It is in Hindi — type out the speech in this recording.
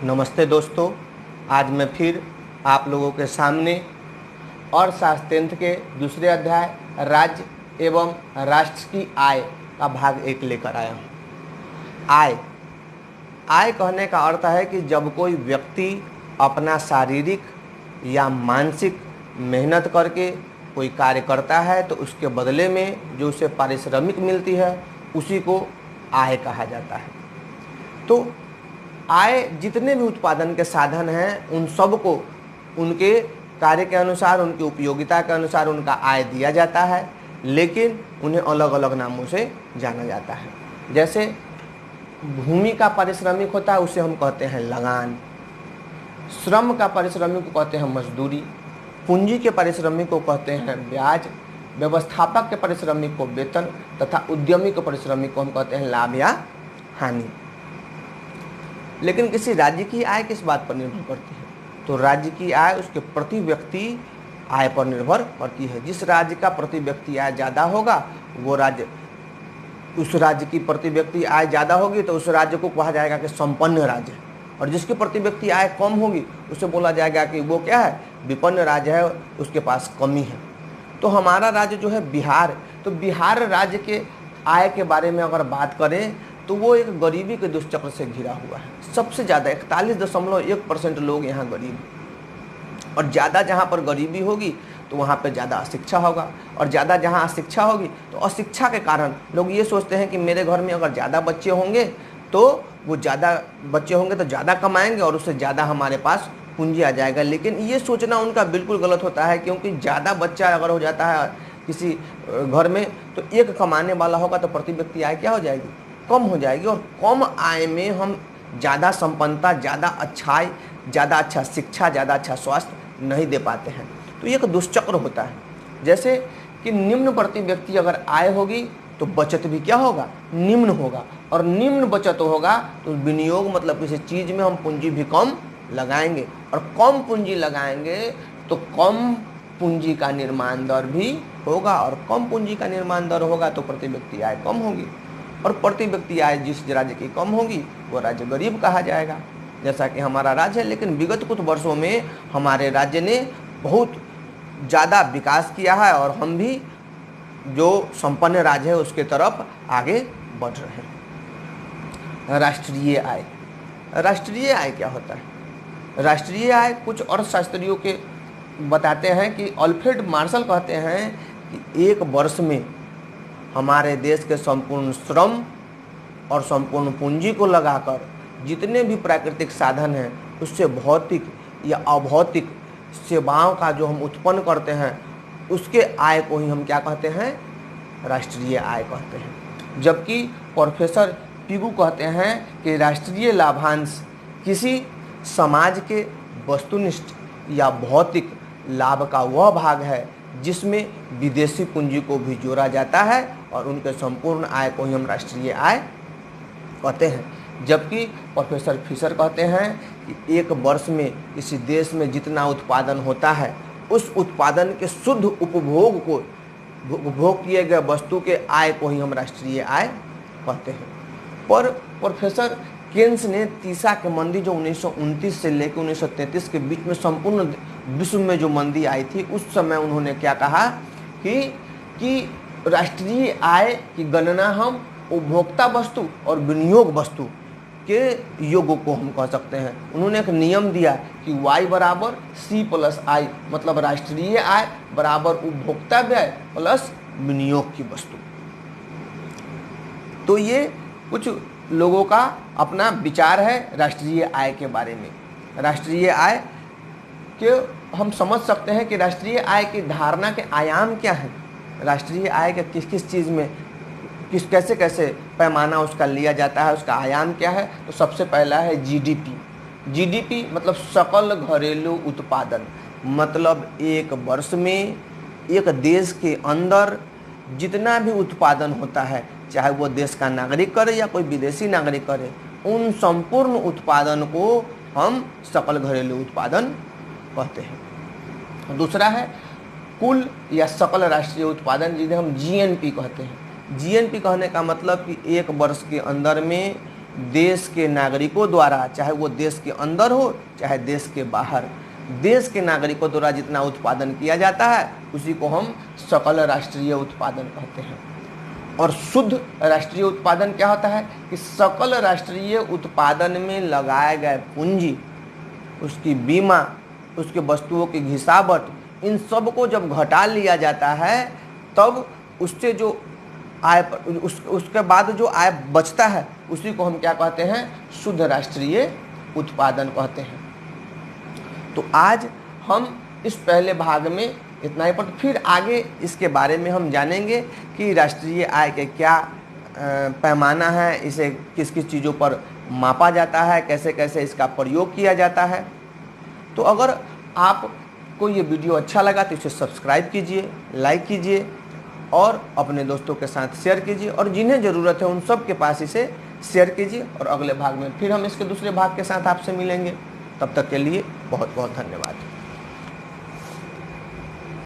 नमस्ते दोस्तों, आज मैं फिर आप लोगों के सामने अर्थशास्त्र के दूसरे अध्याय राज्य एवं राष्ट्र की आय का भाग 1 लेकर आया हूँ। आय कहने का अर्थ है कि जब कोई व्यक्ति अपना शारीरिक या मानसिक मेहनत करके कोई कार्य करता है तो उसके बदले में जो उसे पारिश्रमिक मिलती है उसी को आय कहा जाता है। तो आय जितने भी उत्पादन के साधन हैं उन सब को उनके कार्य के अनुसार, उनकी उपयोगिता के अनुसार उनका आय दिया जाता है, लेकिन उन्हें अलग अलग नामों से जाना जाता है। जैसे भूमि का पारिश्रमिक होता है उसे हम कहते हैं लगान, श्रम का पारिश्रमिक को कहते हैं मजदूरी, पूंजी के पारिश्रमिक को कहते हैं ब्याज, व्यवस्थापक के पारिश्रमिक को वेतन तथा उद्यमी के पारिश्रमिक को हम कहते हैं लाभ या हानि। लेकिन किसी राज्य की आय किस बात पर निर्भर करती है? तो राज्य की आय उसके प्रति व्यक्ति आय पर निर्भर करती है। जिस राज्य का प्रति व्यक्ति आय ज़्यादा होगा वो राज्य, उस राज्य की प्रति व्यक्ति आय ज़्यादा होगी तो उस राज्य को कहा जाएगा कि संपन्न राज्य, और जिसकी प्रति व्यक्ति आय कम होगी उसे बोला जाएगा कि वो क्या है, विपन्न राज्य है, उसके पास कमी है। तो हमारा राज्य जो है बिहार, तो बिहार राज्य के आय के बारे में अगर बात करें तो वो एक गरीबी के दुष्चक्र से घिरा हुआ है। सबसे ज़्यादा 41.1% लोग यहाँ गरीब हैं, और ज़्यादा जहाँ पर गरीबी होगी तो वहाँ पे ज़्यादा अशिक्षा होगा, और ज़्यादा जहाँ अशिक्षा होगी तो अशिक्षा के कारण लोग ये सोचते हैं कि मेरे घर में अगर ज़्यादा बच्चे होंगे तो वो ज़्यादा बच्चे होंगे तो ज़्यादा कमाएंगे और उससे ज़्यादा हमारे पास पूंजी आ जाएगा। लेकिन ये सोचना उनका बिल्कुल गलत होता है, क्योंकि ज़्यादा बच्चा अगर हो जाता है किसी घर में तो एक कमाने वाला होगा तो प्रति व्यक्ति आय क्या हो जाएगी, कम हो जाएगी, और कम आय में हम ज़्यादा संपन्नता, ज़्यादा अच्छाई, ज़्यादा अच्छा शिक्षा, ज़्यादा अच्छा स्वास्थ्य नहीं दे पाते हैं। तो ये एक दुष्चक्र होता है। जैसे कि निम्न प्रति व्यक्ति अगर आय होगी तो बचत भी क्या होगा, निम्न होगा, और निम्न बचत होगा तो विनियोग मतलब किसी चीज़ में हम पूंजी भी कम लगाएंगे, और कम पूंजी लगाएंगे तो कम पूंजी का निर्माण दर भी होगा, और कम पूंजी का निर्माण दर होगा तो प्रति व्यक्ति आय कम होगी, और प्रति व्यक्ति आय जिस राज्य की कम होगी वो राज्य गरीब कहा जाएगा, जैसा कि हमारा राज्य है। लेकिन विगत कुछ वर्षों में हमारे राज्य ने बहुत ज़्यादा विकास किया है और हम भी जो संपन्न राज्य है उसके तरफ आगे बढ़ रहे हैं। राष्ट्रीय आय, राष्ट्रीय आय क्या होता है? राष्ट्रीय आय कुछ अर्थशास्त्रियों के बताते हैं कि अल्फ्रेड मार्शल कहते हैं कि एक वर्ष में हमारे देश के संपूर्ण श्रम और संपूर्ण पूंजी को लगाकर जितने भी प्राकृतिक साधन हैं उससे भौतिक या अभौतिक सेवाओं का जो हम उत्पन्न करते हैं उसके आय को ही हम क्या कहते हैं, राष्ट्रीय आय कहते हैं। जबकि प्रोफेसर पिगू कहते हैं कि राष्ट्रीय लाभांश किसी समाज के वस्तुनिष्ठ या भौतिक लाभ का वह भाग है जिसमें विदेशी पूंजी को भी जोड़ा जाता है, और उनके संपूर्ण आय को ही हम राष्ट्रीय आय कहते हैं। जबकि प्रोफेसर फिशर कहते हैं कि एक वर्ष में किसी देश में जितना उत्पादन होता है उस उत्पादन के शुद्ध उपभोग को, उपभोग किए गए वस्तु के आय को ही हम राष्ट्रीय आय कहते हैं। पर प्रोफेसर केन्स ने तीसा के मंदी जो 1929 से लेकर 1933 के बीच में संपूर्ण विश्व में जो मंदी आई थी उस समय उन्होंने क्या कहा कि राष्ट्रीय आय की गणना हम उपभोक्ता वस्तु और विनियोग वस्तु के योग को हम कह सकते हैं। उन्होंने एक नियम दिया कि Y बराबर C+I, मतलब राष्ट्रीय आय बराबर उपभोक्ता व्यय प्लस विनियोग की वस्तु। तो ये कुछ लोगों का अपना विचार है राष्ट्रीय आय के बारे में। राष्ट्रीय आय के हम समझ सकते हैं कि राष्ट्रीय आय की धारणा के आयाम क्या हैं, राष्ट्रीय आय के किस किस चीज़ में कैसे कैसे पैमाना उसका लिया जाता है, उसका आयाम क्या है। तो सबसे पहला है जीडीपी। जीडीपी मतलब सकल घरेलू उत्पादन, मतलब एक वर्ष में एक देश के अंदर जितना भी उत्पादन होता है, चाहे वो देश का नागरिक करे या कोई विदेशी नागरिक करे, उन संपूर्ण उत्पादन को हम सकल घरेलू उत्पादन कहते हैं। दूसरा है कुल या सकल राष्ट्रीय उत्पादन, जिन्हें हम जीएनपी कहते हैं। जीएनपी कहने का मतलब कि एक वर्ष के अंदर में देश के नागरिकों द्वारा, चाहे वो देश के अंदर हो चाहे देश के बाहर, देश के नागरिकों द्वारा जितना उत्पादन किया जाता है उसी को हम सकल राष्ट्रीय उत्पादन कहते हैं। और शुद्ध राष्ट्रीय उत्पादन क्या होता है कि सकल राष्ट्रीय उत्पादन में लगाए गए पूंजी, उसकी बीमा, उसके वस्तुओं की घिसावट, इन सब को जब घटा लिया जाता है तब उससे जो आय उसके बाद जो आय बचता है उसी को हम क्या कहते हैं, शुद्ध राष्ट्रीय उत्पादन कहते हैं। तो आज हम इस पहले भाग में इतना ही, पर फिर आगे इसके बारे में हम जानेंगे कि राष्ट्रीय आय के क्या पैमाना है, इसे किस किस चीज़ों पर मापा जाता है, कैसे कैसे इसका प्रयोग किया जाता है। तो अगर आपको ये वीडियो अच्छा लगा तो इसे सब्सक्राइब कीजिए, लाइक कीजिए और अपने दोस्तों के साथ शेयर कीजिए, और जिन्हें ज़रूरत है उन सब के पास इसे शेयर कीजिए। और अगले भाग में फिर हम इसके दूसरे भाग के साथ आपसे मिलेंगे। तब तक के लिए बहुत बहुत धन्यवाद।